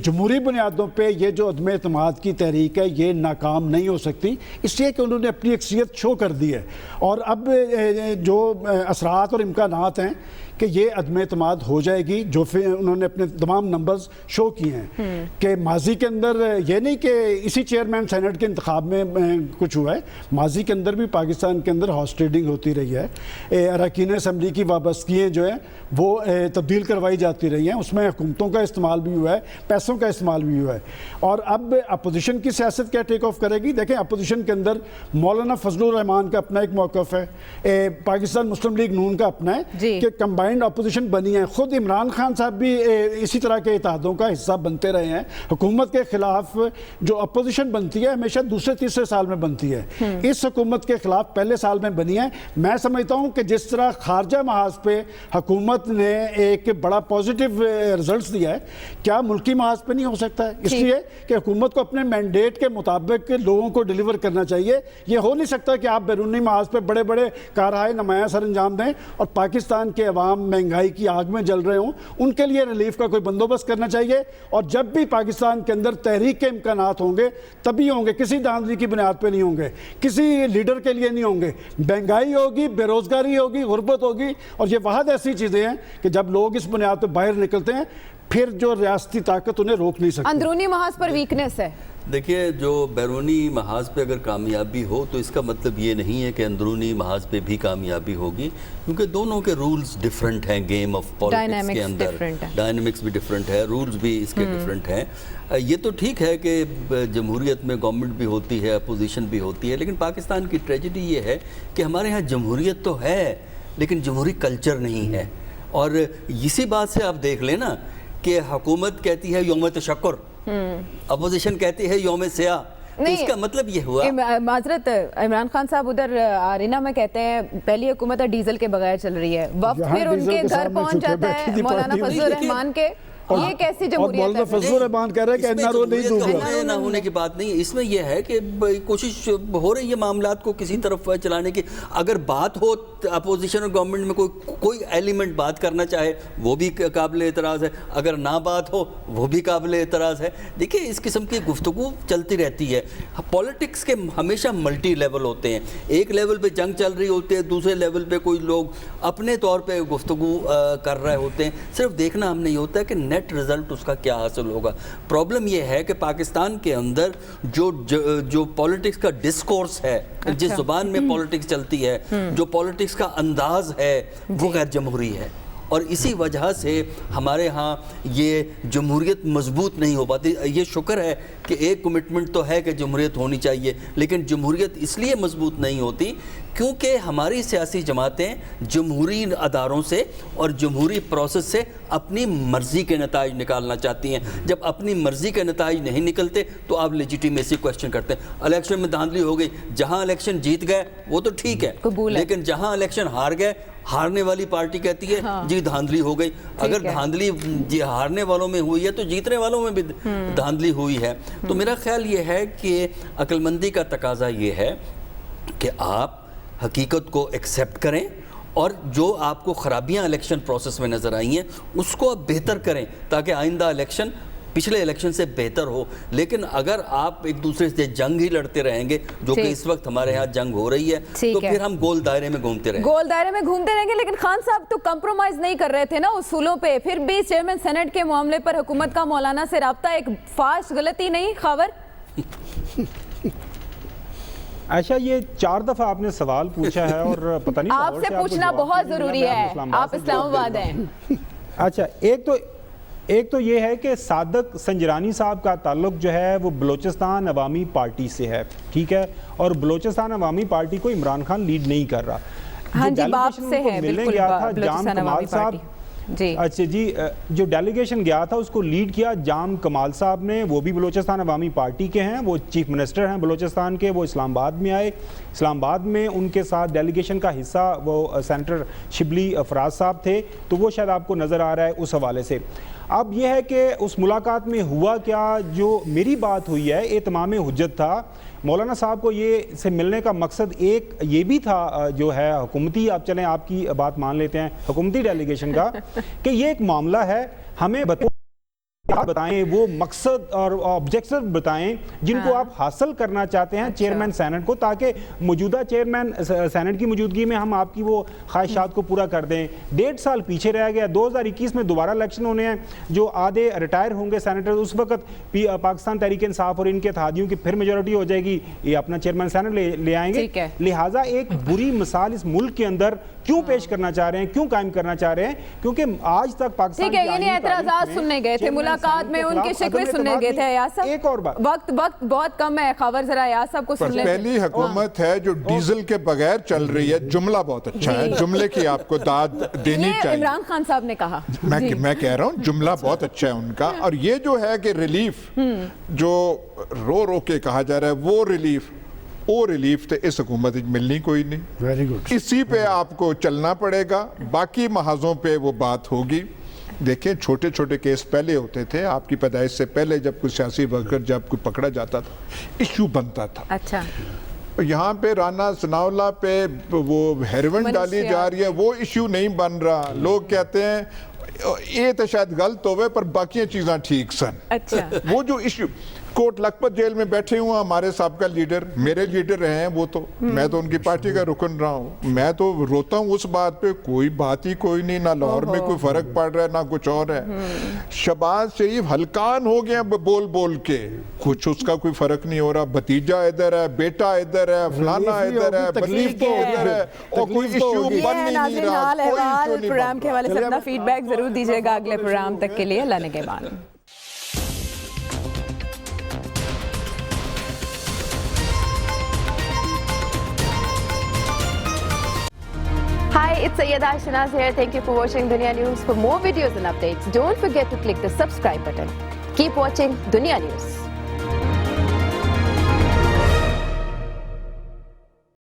جمہوری بنیادوں پہ یہ جو عدم اعتماد کی تحریک ہے یہ ناکام نہیں ہو سکتی، اس لیے کہ انہوں نے اپنی اکثریت شو کر دی ہے. اور اب جو اثرات اور امکانات ہیں کہ یہ عدم اعتماد ہو جائے گی، جو انہوں نے اپنے تمام نمبرز شو کیے ہیں. کہ ماضی کے اندر یہ نہیں کہ اسی چیئرمین سینٹ کے انتخاب میں کچھ ہوا ہے، ماضی کے اندر بھی پاکستان کے اندر ہارس ٹریڈنگ ہوتی رہی ہے. اراکین اسمبلی کی وابستگیاں جو ہیں وہ تبدیل کروائی جاتی رہی ہیں، اس میں حکومتوں کا استعمال بھی ہوا ہے، پیسوں کا استعمال بھی ہوا ہے. اور اب اپوزیشن کی سیاست کیا ٹیک آف کرے گی؟ دیکھیں اپوزیشن کے اندر مولانا فضل الرحمان کا اپنا ایک موقف ہے، پاکستان مسلم لیگ نون کا اپنا ہے کہ کمبائنڈ اپوزیشن بنی ہے. خود عمران خان صاحب بھی اسی طرح کے اتحادوں کا حصہ بنتے رہے ہیں. حکومت کے خلاف جو اپوزیشن بنتی ہے ہمیشہ دوسرے تیسرے سال میں بنتی ہے، اس حکومت کے خلاف پہلے سال میں بنی ہے. میں سمجھتا ہوں کہ جس طرح خارجہ محاذ پہ حکومت نے ایک بڑا پازیٹیو رزلٹس دیا ہے، کیا ملکی محاذ پہ نہیں ہو سکتا ہے؟ اس لیے کہ حکومت کو اپنے مینڈیٹ کے مطابق لوگوں کو ڈیلیور کرنا چاہیے. یہ ہو نہیں سکتا کہ آپ بیرونی محاذ پہ بڑے بڑے کارہائے نمایاں سر انجام دیں اور پاکستان کے عوام مہنگائی کی آگ میں جل رہے ہوں. ان کے لیے ریلیف کا کوئی بندوبست کرنا چاہیے، اور جب بھی پاکستان کے اندر تحریک کے امکانات ہوں گے تبھی ہوں گے، کسی دھاندلی کی بنیاد پہ نہیں ہوں گے، کسی لیڈر کے لیے نہیں ہوں گے. مہنگائی ہوگی، بے روزگاری ہوگی، غربت ہوگی، اور یہ واحد ایسی چیزیں ہیں کہ جب لوگ اس بنیاد پہ باہر نکلتے ہیں پھر جو ریاستی طاقت انہیں روک نہیں سکتی. اندرونی محاذ پر ویکنس ہے. دیکھیے جو بیرونی محاذ پہ اگر کامیابی ہو تو اس کا مطلب یہ نہیں ہے کہ اندرونی محاذ پہ بھی کامیابی ہوگی، کیونکہ دونوں کے رولز ڈیفرنٹ ہیں. گیم آف پالیٹکس کے اندر ڈائنامکس بھی ڈیفرنٹ ہے، رولز بھی اس کے ڈیفرنٹ ہیں. یہ تو ٹھیک ہے کہ جمہوریت میں گورنمنٹ بھی ہوتی ہے، اپوزیشن بھی ہوتی ہے، لیکن پاکستان کی ٹریجڈی یہ ہے کہ ہمارے ہاں جمہوریت تو ہے لیکن جمہوری کلچر نہیں ہے. اور اسی بات سے آپ دیکھ لیں نا کہ حکومت کہتی ہے یوم تشکر، اپوزیشن کہتی ہے یوم سیاہ. تو اس کا مطلب یہ ہوا، معذرت عمران خان صاحب ادھر آرینا میں کہتے ہیں پہلی حکومت ڈیزل کے بغیر چل رہی ہے، وقت پھر ان کے گھر پہنچ جاتا ہے مولانا فضل الرحمان کے. یہ کیسی جمہوریت ہے؟ فضل الرحمان کہہ رہے ہیں کہ نہ ہونے کی بات نہیں، اس میں یہ ہے کہ کوشش ہو رہی ہے معاملات کو کسی طرف چلانے کی. اگر بات ہو اپوزیشن اور گورنمنٹ میں کوئی ایلیمنٹ بات کرنا چاہے وہ بھی قابل اعتراض ہے، اگر نہ بات ہو وہ بھی قابل اعتراض ہے. دیکھیے اس قسم کی گفتگو چلتی رہتی ہے. پالیٹکس کے ہمیشہ ملٹی لیول ہوتے ہیں، ایک لیول پہ جنگ چل رہی ہوتی ہے، دوسرے لیول پہ کوئی لوگ اپنے طور پہ گفتگو کر رہے ہوتے ہیں. صرف دیکھنا ہم نہیں ہوتا ہے کہ نیٹ رزلٹ اس کا کیا حاصل ہوگا. پرابلم یہ ہے کہ پاکستان کے اندر جو پالیٹکس کا ڈسکورس ہے، جس زبان میں پالیٹکس چلتی ہے، جو پالیٹکس کا انداز ہے وہ غیر جمہوری ہے. اور اسی وجہ سے ہمارے ہاں یہ جمہوریت مضبوط نہیں ہو پاتی. یہ شکر ہے کہ ایک کمٹمنٹ تو ہے کہ جمہوریت ہونی چاہیے، لیکن جمہوریت اس لیے مضبوط نہیں ہوتی کیونکہ ہماری سیاسی جماعتیں جمہوری اداروں سے اور جمہوری پروسیس سے اپنی مرضی کے نتائج نکالنا چاہتی ہیں. جب اپنی مرضی کے نتائج نہیں نکلتے تو آپ لیجیٹیمیسی کویسچن کرتے ہیں. الیکشن میں دھاندلی ہو گئی، جہاں الیکشن جیت گئے وہ تو ٹھیک ہے، لیکن جہاں الیکشن ہار گئے، ہارنے والی پارٹی کہتی ہے جی دھاندلی ہو گئی. اگر دھاندلی ہارنے والوں میں ہوئی ہے تو جیتنے والوں میں بھی دھاندلی ہوئی ہے. تو میرا خیال یہ ہے کہ عقل مندی کا تقاضا یہ ہے کہ آپ حقیقت کو ایکسیپٹ کریں اور جو آپ کو خرابیاں الیکشن پروسیس میں نظر آئی ہیں اس کو آپ بہتر کریں تاکہ آئندہ الیکشن پچھلے الیکشن سے بہتر ہو. لیکن اگر آپ ایک دوسرے سے جنگ ہی لڑتے رہیں گے، جو کہ اس وقت ہمارے ہاں جنگ ہو رہی ہے، تو پھر ہم گول دائرے میں گھومتے رہیں گے. لیکن خان صاحب تو کمپرومائز نہیں کر رہے تھے نا اصولوں پہ. پھر بھی چیئرمین سینٹ کے معاملے پر حکومت کا مولانا سے رابطہ ایک فاش غلطی نہیں خاور؟ عائشہ یہ 4 دفعہ آپ نے سوال پوچھا ہے اور پتہ نہیں آپ سے پوچھنا بہت ضروری ہے, آپ اسلام آباد ہیں. اچھا ایک تو یہ ہے کہ صادق سنجرانی صاحب کا تعلق جو ہے وہ بلوچستان عوامی پارٹی سے ہے, ٹھیک ہے, اور بلوچستان عوامی پارٹی کو عمران خان لیڈ نہیں کر رہا. ہاں جی, باپ سے ہے بالکل بلوچستان عوامی پارٹی. جی اچھا جی, جو ڈیلیگیشن گیا تھا اس کو لیڈ کیا جام کمال صاحب نے, وہ بھی بلوچستان عوامی پارٹی کے ہیں, وہ چیف منسٹر ہیں بلوچستان کے, وہ اسلام آباد میں آئے. اسلام آباد میں ان کے ساتھ ڈیلیگیشن کا حصہ وہ سینیٹر شبلی افراز صاحب تھے, تو وہ شاید آپ کو نظر آ رہا ہے اس حوالے سے. اب یہ ہے کہ اس ملاقات میں ہوا کیا, جو میری بات ہوئی ہے اتمام حجت تھا. مولانا صاحب کو یہ سے ملنے کا مقصد ایک یہ بھی تھا جو ہے حکومتی, آپ چلیں آپ کی بات مان لیتے ہیں, حکومتی ڈیلیگیشن کا, کہ یہ ایک معاملہ ہے, ہمیں بتائیں وہ مقصد اور آبجیکٹو بتائیں جن کو آپ حاصل کرنا چاہتے ہیں چیئرمین سینٹ کو, تاکہ موجودہ چیئرمین سینٹ کی موجودگی میں ہم آپ کی وہ خواہشات کو پورا کر دیں. 1.5 سال پیچھے رہ گیا, 2021 میں دوبارہ الیکشن ہونے ہیں, جو آدھے ریٹائر ہوں گے سینیٹر, اس وقت پاکستان تحریک انصاف اور ان کے اتحادیوں کی پھر میجورٹی ہو جائے گی, یہ اپنا چیئرمین سینٹ لے آئیں گے. لہٰذا ایک بری مثال اس ملک کے اندر کیوں پیش کرنا چاہ رہے ہیں, کیوں قائم کرنا چاہ رہے ہیں, کیونکہ آج تک پاکستان ٹھیک ہے, یعنی اعتراضات سننے گئے تھے, ملاقات میں ان کے شکوے سننے گئے تھے. ایاز صاحب ایک اور بات, وقت بہت کم ہے, خبر ذرا ایاز صاحب کو سن لیں. پہلی حکومت ہے جو ڈیزل کے بغیر چل رہی ہے, جملہ بہت اچھا ہے, جملے کی آپ کو داد دینی چاہیے. عمران خان صاحب نے کہا, میں کہہ رہا ہوں جملہ بہت اچھا ہے ان کا, اور یہ جو ہے کہ ریلیف جو رو کے کہا جا رہا ہے, وہ ریلیف تو اس حکومت ملنی کوئی نہیں. ویری گڈ, اسی پہ آپ کو چلنا پڑے گا, باقی محاذوں پہ وہ بات ہوگی. دیکھیں چھوٹے چھوٹے کیس پہلے ہوتے تھے, آپ کی پیدائش سے پہلے جب کوئی سیاسی ورکر جب کوئی پکڑا جاتا تھا ایشو بنتا تھا. اچھا, یہاں پہ رانا ثناءاللہ پہ وہ ہیروئن ڈالی جا رہی ہے, وہ ایشو نہیں بن رہا. لوگ کہتے ہیں یہ تو شاید غلط ہوئے پر باقی چیزاں ٹھیک سن. اچھا, وہ جو ایشو کوٹ لکھپت جیل میں بیٹھے ہوا ہمارے سابقہ لیڈر, میرے لیڈر رہے ہیں وہ, تو میں تو ان کی پارٹی کا رکن رہا ہوں, میں تو روتا ہوں اس بات پہ, کوئی بات ہی کوئی نہیں, نہ لاہور میں کوئی فرق پڑ رہا ہے نہ کچھ اور ہے. شہباز شریف ہلکان ہو گیا بول بول کے, کچھ اس کا کوئی فرق نہیں ہو رہا. بھتیجا ادھر ہے, بیٹا ادھر ہے, فلانا ادھر ہے, تکلیف تو ادھر ہے, اور کوئی ایشو بن ہی نہیں رہا. پروگرام کے حوالے سے اپنا فیڈ بیک ضرور دیجیے گا اگلے پروگرام تک کے لیے. اللہ نگہبان. Hi, it's Sayyeda Shanaz here. Thank you for watching Dunya News. For more videos and updates, don't forget to click the subscribe button. Keep watching Dunya News.